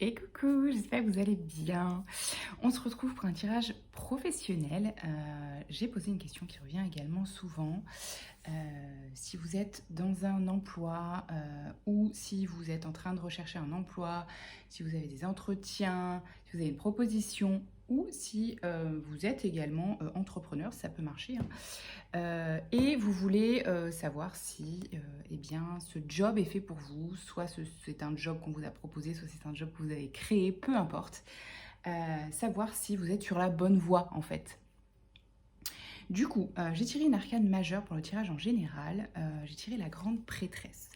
Et coucou, j'espère que vous allez bien. On se retrouve pour un tirage professionnel. J'ai posé une question qui revient également souvent. Si vous êtes dans un emploi ou si vous êtes en train de rechercher un emploi, si vous avez des entretiens, si vous avez une proposition ou si vous êtes également entrepreneur, ça peut marcher, hein. Et vous voulez savoir si eh bien, ce job est fait pour vous, soit c'est un job qu'on vous a proposé, soit c'est un job que vous avez créé, peu importe. Savoir si vous êtes sur la bonne voie en fait. Du coup, j'ai tiré une arcane majeure pour le tirage en général. J'ai tiré la grande prêtresse.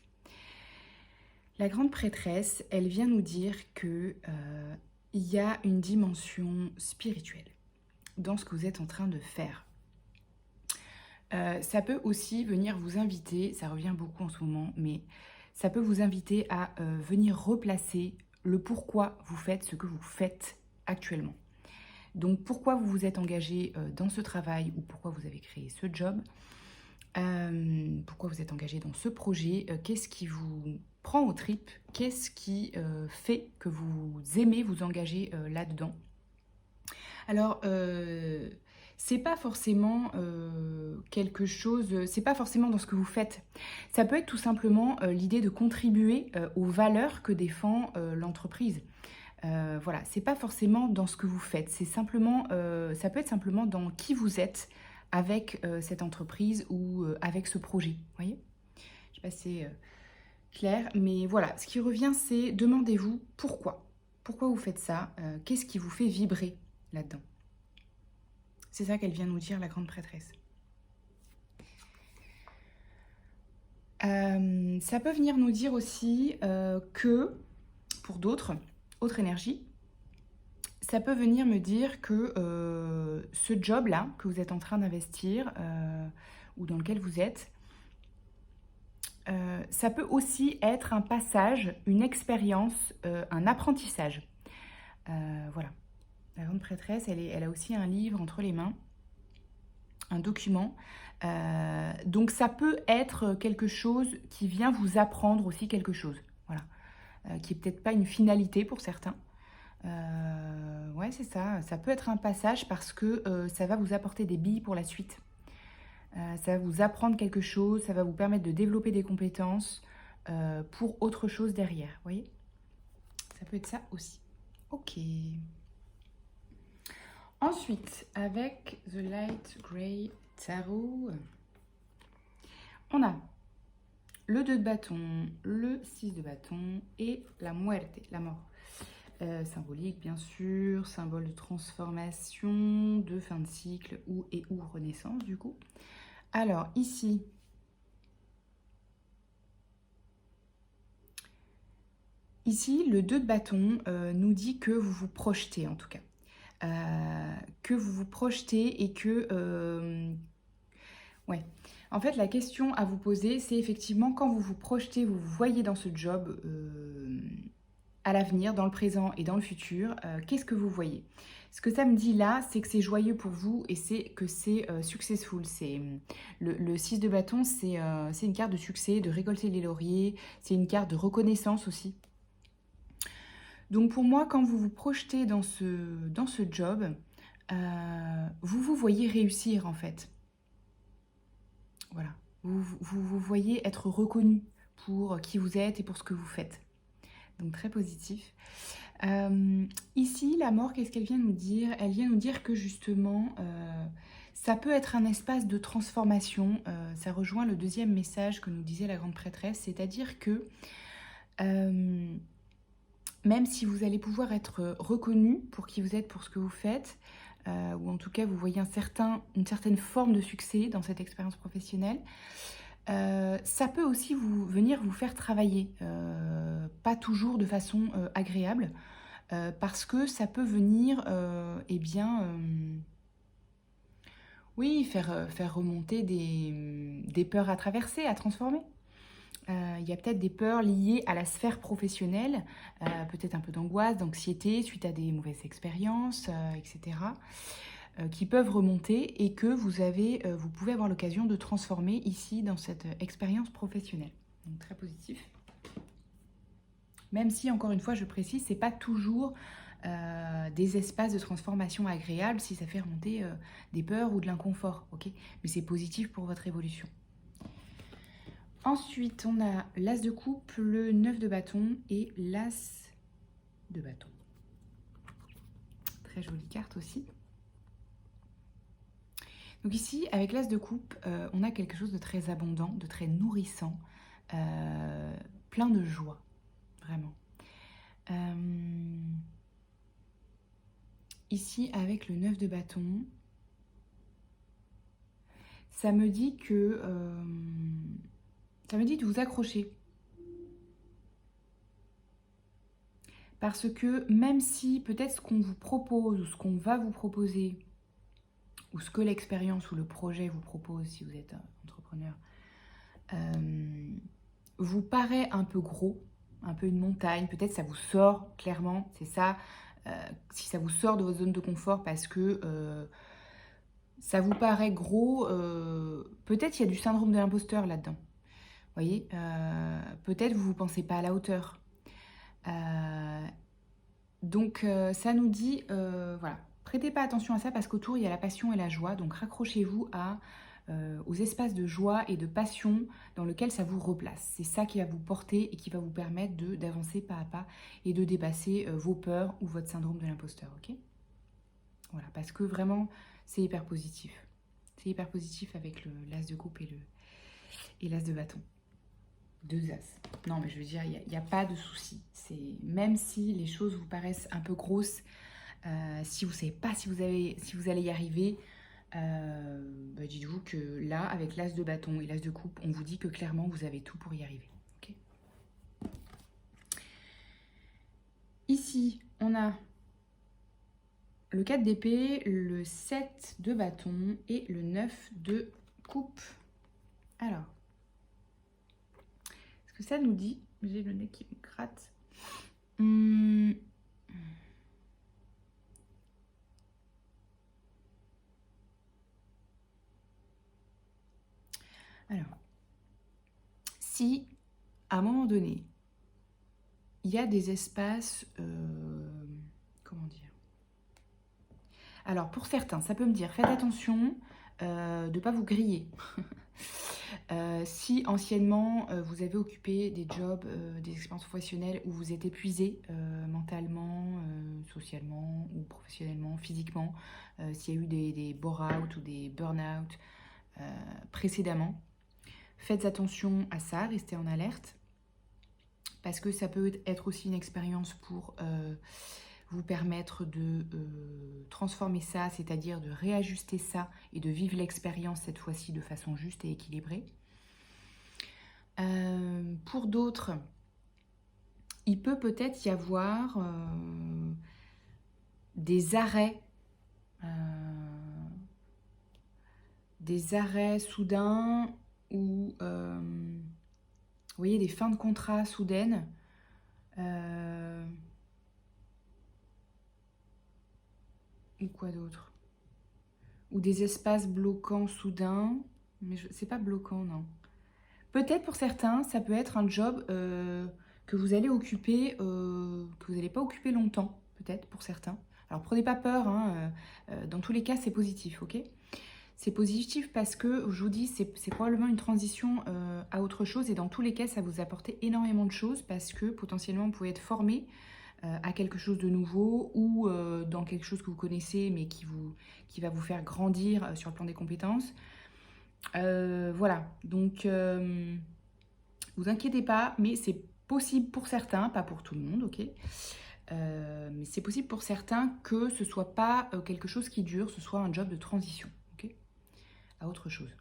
La grande prêtresse, elle vient nous dire que il y a une dimension spirituelle dans ce que vous êtes en train de faire. Ça peut aussi venir vous inviter, ça revient beaucoup en ce moment, mais ça peut vous inviter à venir replacer le pourquoi vous faites ce que vous faites actuellement. Donc pourquoi vous vous êtes engagé dans ce travail ou pourquoi vous avez créé ce job, pourquoi vous êtes engagé dans ce projet, qu'est-ce qui vous prend aux tripes, qu'est-ce qui fait que vous aimez vous engager là-dedans. Alors, c'est pas forcément quelque chose, c'est pas forcément dans ce que vous faites. Ça peut être tout simplement l'idée de contribuer aux valeurs que défend l'entreprise. Voilà, c'est pas forcément dans ce que vous faites, c'est simplement, ça peut être simplement dans qui vous êtes avec cette entreprise ou avec ce projet. Vous voyez? Je sais pas si c'est clair, mais voilà, ce qui revient, c'est demandez-vous pourquoi. Pourquoi vous faites ça? Qu'est-ce qui vous fait vibrer là-dedans? C'est ça qu'elle vient nous dire, la grande prêtresse. Ça peut venir nous dire aussi que, pour d'autres, autre énergie, ça peut venir me dire que ce job-là que vous êtes en train d'investir ou dans lequel vous êtes, ça peut aussi être un passage, une expérience, un apprentissage. Voilà. La grande prêtresse, elle a aussi un livre entre les mains, un document. Donc ça peut être quelque chose qui vient vous apprendre aussi quelque chose. Voilà. Qui est peut-être pas une finalité pour certains. Ouais, c'est ça. Ça peut être un passage parce que ça va vous apporter des billes pour la suite. Ça va vous apprendre quelque chose, ça va vous permettre de développer des compétences pour autre chose derrière. Vous voyez? Ça peut être ça aussi. Ok. Ensuite, avec The Light Grey Tarot, on a le 2 de bâton, le 6 de bâton et la muerte, la mort. Symbolique, bien sûr, symbole de transformation, de fin de cycle ou renaissance, du coup. Alors, ici, le 2 de bâton nous dit que vous vous projetez, en tout cas. Que vous vous projetez et que... ouais. En fait, la question à vous poser, c'est effectivement quand vous vous projetez, vous vous voyez dans ce job à l'avenir, dans le présent et dans le futur, qu'est-ce que vous voyez? Ce que ça me dit là, c'est que c'est joyeux pour vous et c'est que c'est successful. C'est le 6 de bâton, c'est une carte de succès, de récolter les lauriers, c'est une carte de reconnaissance aussi. Donc pour moi, quand vous vous projetez dans ce job, vous vous voyez réussir en fait. Voilà. Vous voyez être reconnu pour qui vous êtes et pour ce que vous faites. Donc très positif. Ici, la mort, qu'est-ce qu'elle vient nous dire? Elle vient nous dire que justement, ça peut être un espace de transformation. Ça rejoint le deuxième message que nous disait la grande prêtresse, c'est-à-dire que même si vous allez pouvoir être reconnu pour qui vous êtes, pour ce que vous faites, ou en tout cas vous voyez une certaine forme de succès dans cette expérience professionnelle, ça peut aussi venir vous faire travailler, pas toujours de façon agréable, parce que ça peut venir, eh bien, oui, faire remonter des peurs à traverser, à transformer. Il y a peut-être des peurs liées à la sphère professionnelle, peut-être un peu d'angoisse, d'anxiété suite à des mauvaises expériences, etc., qui peuvent remonter et que vous pouvez avoir l'occasion de transformer ici dans cette expérience professionnelle. Donc très positif. Même si, encore une fois, je précise, c'est pas toujours des espaces de transformation agréables si ça fait remonter des peurs ou de l'inconfort, ok? Mais c'est positif pour votre évolution. Ensuite, on a l'as de coupe, le 9 de bâton et l'as de bâton. Très jolie carte aussi. Donc ici, avec l'as de coupe, on a quelque chose de très abondant, de très nourrissant, plein de joie, vraiment. Ici, avec le 9 de bâton, ça me dit que... ça me dit de vous accrocher. Parce que même si peut-être ce qu'on vous propose ou ce qu'on va vous proposer, ou ce que l'expérience ou le projet vous propose si vous êtes entrepreneur, vous paraît un peu gros, un peu une montagne, peut-être ça vous sort clairement, c'est ça, si ça vous sort de votre zone de confort parce que ça vous paraît gros, peut-être il y a du syndrome de l'imposteur là-dedans. Vous voyez, peut-être vous ne pensez pas à la hauteur. Donc ça nous dit, voilà, prêtez pas attention à ça parce qu'autour il y a la passion et la joie, donc raccrochez-vous aux espaces de joie et de passion dans lesquels ça vous replace. C'est ça qui va vous porter et qui va vous permettre d'avancer pas à pas et de dépasser vos peurs ou votre syndrome de l'imposteur, ok? Voilà, parce que vraiment c'est hyper positif. C'est hyper positif avec l'as de coupe et l'as de bâton. 2 as. Non, mais je veux dire, il n'y a pas de souci. Même si les choses vous paraissent un peu grosses, si vous ne savez pas si vous allez y arriver, dites-vous que là, avec l'as de bâton et l'as de coupe, on vous dit que clairement, vous avez tout pour y arriver. Okay. Ici, on a le 4 d'épée, le 7 de bâton et le 9 de coupe. Alors, ce que ça nous dit, j'ai le nez qui me gratte. Alors, si à un moment donné, il y a des espaces, comment dire? Alors, pour certains, ça peut me dire, faites attention de ne pas vous griller. Si anciennement, vous avez occupé des jobs, des expériences professionnelles où vous êtes épuisé mentalement, socialement ou professionnellement, physiquement, s'il y a eu des bore-out ou des burn-out précédemment, faites attention à ça, restez en alerte, parce que ça peut être aussi une expérience pour vous permettre de transformer ça, c'est-à-dire de réajuster ça et de vivre l'expérience cette fois-ci de façon juste et équilibrée. Pour d'autres, il peut peut-être y avoir des arrêts soudains ou vous voyez, des fins de contrat soudaines. Ou quoi d'autre? Ou des espaces bloquants soudains. Mais c'est pas bloquant, non. Peut-être pour certains, ça peut être un job que vous allez occuper, que vous n'allez pas occuper longtemps, peut-être pour certains. Alors prenez pas peur, hein, dans tous les cas c'est positif, ok? C'est positif parce que, je vous dis, c'est probablement une transition à autre chose et dans tous les cas ça vous apporte énormément de choses parce que potentiellement vous pouvez être formé à quelque chose de nouveau ou dans quelque chose que vous connaissez mais qui va vous faire grandir sur le plan des compétences. Voilà, donc vous inquiétez pas, mais c'est possible pour certains, pas pour tout le monde, ok, mais c'est possible pour certains que ce soit pas quelque chose qui dure, ce soit un job de transition, ok, à autre chose.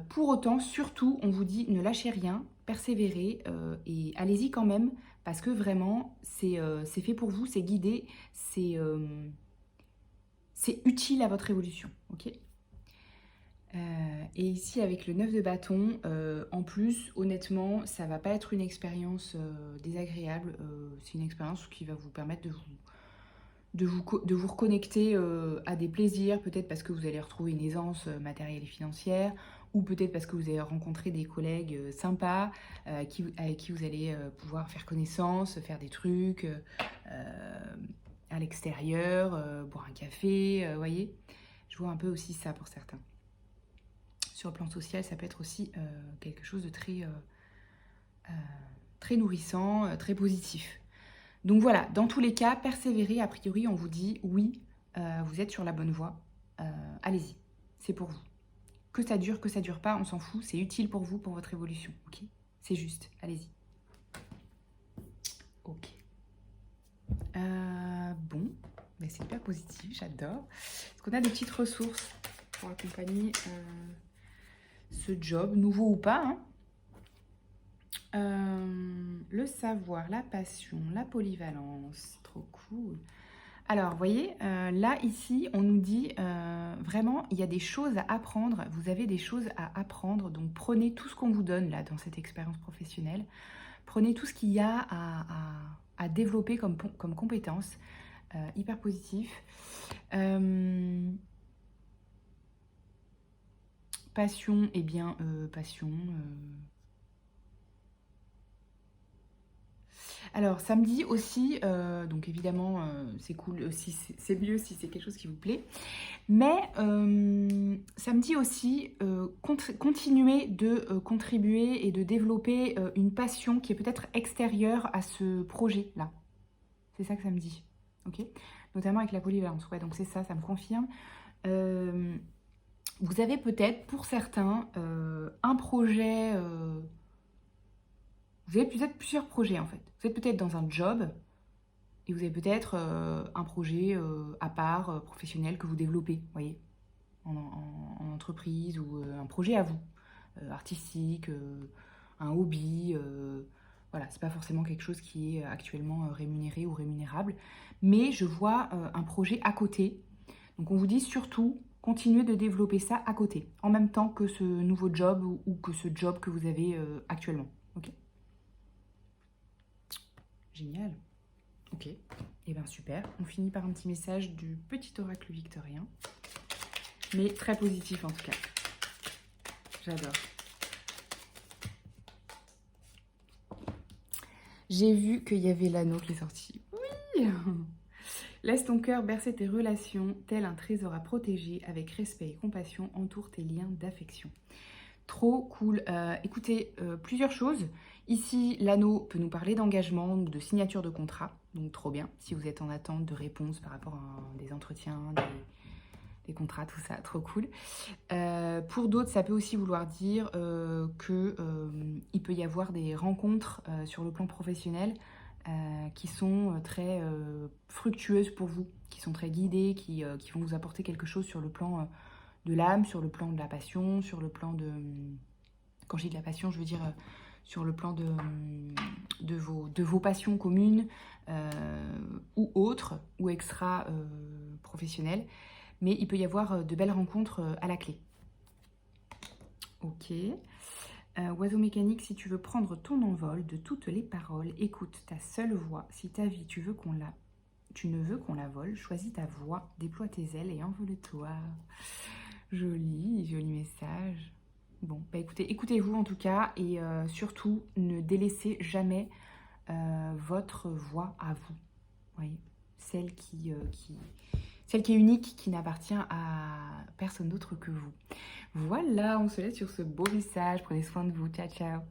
Pour autant, surtout, on vous dit ne lâchez rien, persévérez et allez-y quand même, parce que vraiment, c'est fait pour vous, c'est guidé, c'est utile à votre évolution, ok. Et ici, avec le 9 de bâton, en plus, honnêtement, ça va pas être une expérience désagréable. C'est une expérience qui va vous permettre de vous reconnecter à des plaisirs, peut-être parce que vous allez retrouver une aisance matérielle et financière, ou peut-être parce que vous avez rencontré des collègues sympas avec qui vous allez pouvoir faire connaissance, faire des trucs à l'extérieur, boire un café, voyez. Je vois un peu aussi ça pour certains. Sur le plan social, ça peut être aussi quelque chose de très nourrissant, très positif. Donc voilà, dans tous les cas, persévérer, a priori, on vous dit oui, vous êtes sur la bonne voie, allez-y, c'est pour vous. Que ça dure pas, on s'en fout, c'est utile pour vous, pour votre évolution, ok? C'est juste, allez-y. Ok. Bon, mais c'est hyper positif, j'adore. Est-ce qu'on a des petites ressources pour accompagner ce job, nouveau ou pas, hein? Le savoir, la passion, la polyvalence, trop cool. Alors, vous voyez, là, ici, on nous dit vraiment, il y a des choses à apprendre, vous avez des choses à apprendre, donc prenez tout ce qu'on vous donne, là, dans cette expérience professionnelle, prenez tout ce qu'il y a à développer comme compétences, hyper positif. Passion, eh bien, passion... Alors, ça me dit aussi, donc évidemment, c'est cool, si c'est mieux si c'est quelque chose qui vous plaît, mais ça me dit aussi continuer de contribuer et de développer une passion qui est peut-être extérieure à ce projet-là. C'est ça que ça me dit, ok? Notamment avec la polyvalence, ouais, donc c'est ça, ça me confirme. Vous avez peut-être, pour certains, un projet... vous avez peut-être plusieurs projets, en fait. Vous êtes peut-être dans un job et vous avez peut-être un projet à part, professionnel, que vous développez, vous voyez, en entreprise, ou un projet à vous, artistique, un hobby. Voilà, c'est pas forcément quelque chose qui est actuellement rémunéré ou rémunérable, mais je vois un projet à côté. Donc on vous dit surtout, continuez de développer ça à côté, en même temps que ce nouveau job ou que ce job que vous avez actuellement. Ok ? Génial. Ok, et eh bien super. On finit par un petit message du petit oracle victorien. Mais très positif en tout cas. J'adore. J'ai vu qu'il y avait l'anneau qui est sorti. Oui. Laisse ton cœur bercer tes relations, tel un trésor à protéger, avec respect et compassion, entoure tes liens d'affection. Trop cool. Écoutez, plusieurs choses. Ici, l'anneau peut nous parler d'engagement ou de signature de contrat. Donc, trop bien. Si vous êtes en attente de réponse par rapport à des entretiens, des contrats, tout ça, trop cool. Pour d'autres, ça peut aussi vouloir dire qu'il peut y avoir des rencontres sur le plan professionnel qui sont très fructueuses pour vous, qui sont très guidées, qui vont vous apporter quelque chose sur le plan... de l'âme, sur le plan de la passion, sur le plan de... Quand je dis de la passion, je veux dire sur le plan de vos passions communes ou autres, ou extra-professionnelles. Mais il peut y avoir de belles rencontres à la clé. Ok. Oiseau mécanique, si tu veux prendre ton envol de toutes les paroles, écoute ta seule voix. Si ta vie, tu ne veux qu'on la vole, choisis ta voix, déploie tes ailes et envole-toi. Joli, joli message. Bon, bah écoutez-vous en tout cas, et surtout, ne délaissez jamais votre voix à vous. Vous voyez, celle qui est unique, qui n'appartient à personne d'autre que vous. Voilà, on se laisse sur ce beau message. Prenez soin de vous. Ciao, ciao.